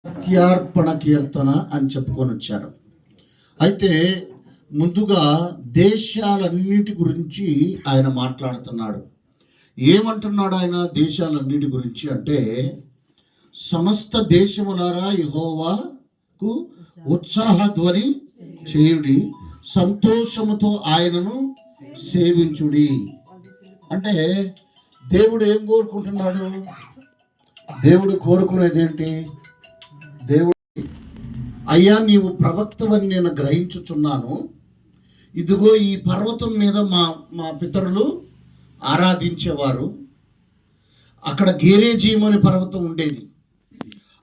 ప్రత్యార్పణ కీర్తన అని చెప్పుకొని వచ్చారు. అయితే ముందుగా దేశాలన్నిటి గురించి ఆయన మాట్లాడుతున్నాడు. ఏమంటున్నాడు ఆయన దేశాలన్నిటి గురించి అంటే, సమస్త దేశములారా యెహోవాకు ఉత్సాహ ధ్వని చేయుడి, సంతోషముతో ఆయనను సేవించుడి. అంటే దేవుడు ఏం కోరుకుంటున్నాడు? దేవుడు కోరుకునేది ఏంటి? దేవుడు, అయ్యా నీవు ప్రవక్తవని నేను గ్రహించుచున్నాను, ఇదిగో ఈ పర్వతం మీద మా పితరులు ఆరాధించేవారు. అక్కడ గేరేజీము అనే పర్వతం ఉండేది,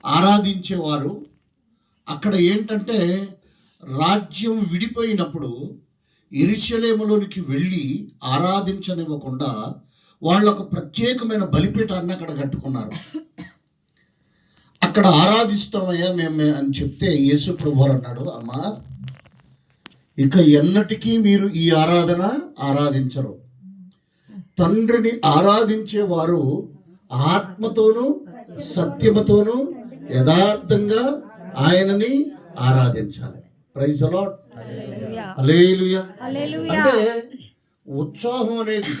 ఆరాధించేవారు. అక్కడ ఏంటంటే రాజ్యం విడిపోయినప్పుడు యెరూషలేములోనికి వెళ్ళి ఆరాధించనివ్వకుండా వాళ్ళకు ప్రత్యేకమైన బలిపీఠాన్ని అక్కడ కట్టుకున్నారు. అక్కడ ఆరాధిస్తామయ్యా మేము అని చెప్తే యేసు ప్రభువు అన్నాడు, అమ్మా ఇక ఎన్నటికీ మీరు ఈ ఆరాధన ఆరాధించరు. తండ్రిని ఆరాధించేవారు ఆత్మతోనూ సత్యముతోనూ యథార్థంగా ఆయనని ఆరాధించాలి. Praise the lord. హల్లెలూయా. అంటే ఉత్సాహం అనేది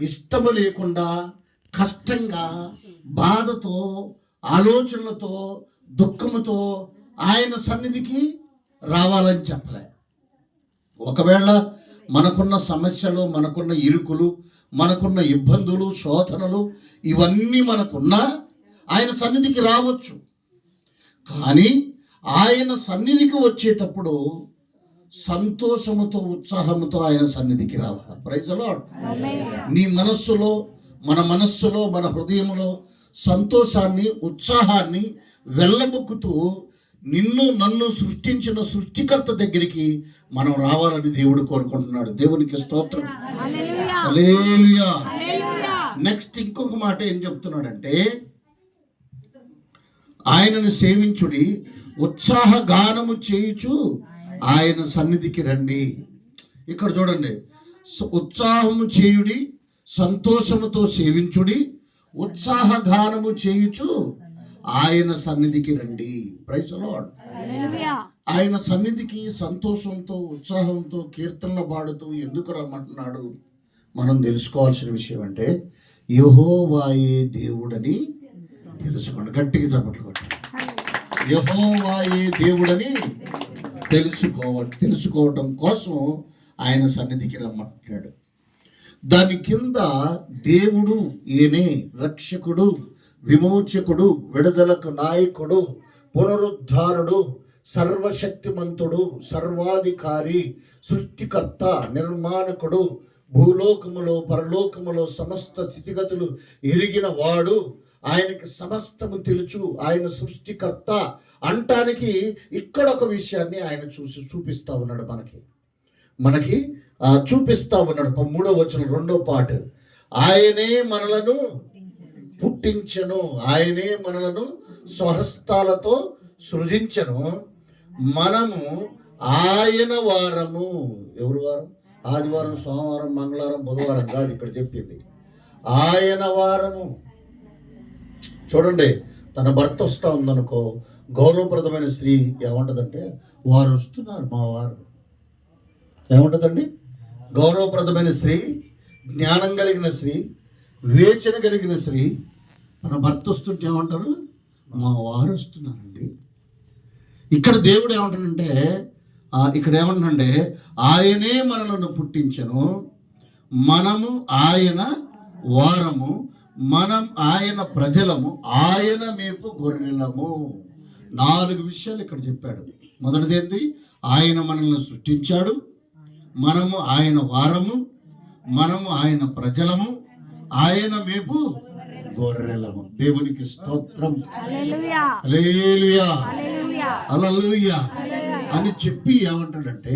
ఇష్టము లేకుండా, కష్టంగా, బాధతో, ఆలోచనలతో, దుఃఖముతో ఆయన సన్నిధికి రావాలని చెప్పలే. ఒకవేళ మనకున్న సమస్యలు, మనకున్న ఇరుకులు, మనకున్న ఇబ్బందులు, శోధనలు ఇవన్నీ మనకున్నా ఆయన సన్నిధికి రావచ్చు. కానీ ఆయన సన్నిధికి వచ్చేటప్పుడు సంతోషముతో, ఉత్సాహముతో ఆయన సన్నిధికి రావాలి. Praise the Lord. నీ మనస్సులో, మన మనస్సులో, మన హృదయంలో సంతోషాన్ని, ఉత్సాహాన్ని వెళ్ళబుక్కుతూ నిన్ను నన్ను సృష్టించిన సృష్టికర్త దగ్గరికి మనం రావాలని దేవుడు కోరుకుంటున్నాడు. దేవునికి స్తోత్రం. హల్లెలూయా. నెక్స్ట్ ఇంకొక మాట ఏం చెప్తున్నాడంటే, ఆయనను సేవించుడి, ఉత్సాహ గానము చేయుచు ఆయన సన్నిధికి రండి. ఇక్కడ చూడండి, ఉత్సాహము చేయుడి, సంతోషముతో సేవించుడి, ఉత్సాహ గానము చేయుచు ఆయన సన్నిధికి రండి. Praise the Lord. ఆయన సన్నిధికి సంతోషంతో, ఉత్సాహంతో, కీర్తనలు పాడుతూ ఎందుకు రమ్మంటున్నాడు? మనం తెలుసుకోవాల్సిన విషయం అంటే, యెహోవాయే దేవుడని తెలుసుకోండి. గట్టిగా చప్పట్లు కొట్టండి. యెహోవాయే దేవుడని తెలుసుకోవటం కోసం ఆయన సన్నిధికి రమ్మంటున్నాడు. దాని కింద దేవుడు ఈయనే రక్షకుడు, విమోచకుడు, విడుదలకు నాయకుడు, పునరుద్ధారుడు, సర్వశక్తిమంతుడు, సర్వాధికారి, సృష్టికర్త, నిర్మాణకుడు, భూలోకములో పరలోకములో సమస్త స్థితిగతులు ఎరిగిన వాడు, ఆయనకి సమస్తము తెలుసు, ఆయన సృష్టికర్త అంటానికి ఇక్కడ ఒక విషయాన్ని ఆయన చూపిస్తా ఉన్నాడు. మనకి చూపిస్తా ఉన్నాడు. 3వ వచనం 2వ పాట, ఆయనే మనలను పుట్టించెను, ఆయనే మనలను స్వహస్తాలతో సృజించెను, మనము ఆయన వారము. ఎవరు వారం? ఆదివారం, సోమవారం, మంగళవారం, బుధవారం కాదు ఇక్కడ చెప్పింది, ఆయన వారము. చూడండి, తన భర్త వస్తూ ఉందనుకో, గౌరవప్రదమైన స్త్రీ ఏమంటదంటే, వారు వస్తున్నారు మా వారు. ఏముంటుందండి? గౌరవప్రదమైన స్త్రీ, జ్ఞానం కలిగిన స్త్రీ, వివేచన కలిగిన స్త్రీ తన భర్త వస్తుంటే ఏమంటారు? మా వారు వస్తున్నారండి. ఇక్కడ దేవుడు ఏమంటాడంటే, ఇక్కడ ఏమంటాడంటే, ఆయనే మనలను పుట్టించెను, మనము ఆయన వారము, మనం ఆయన ప్రజలము, ఆయన మేపు గొర్రెలము. 4 విషయాలు ఇక్కడ చెప్పాడు. మొదటిది ఏంటి? ఆయన మనల్ని సృష్టించాడు, మనము ఆయన వారము, మనము ఆయన ప్రజలము, ఆయన మేపు గొర్రెలము. దేవునికి స్తోత్రం. హల్లెలూయా, హల్లెలూయా అని చెప్పి ఏమంటాడంటే,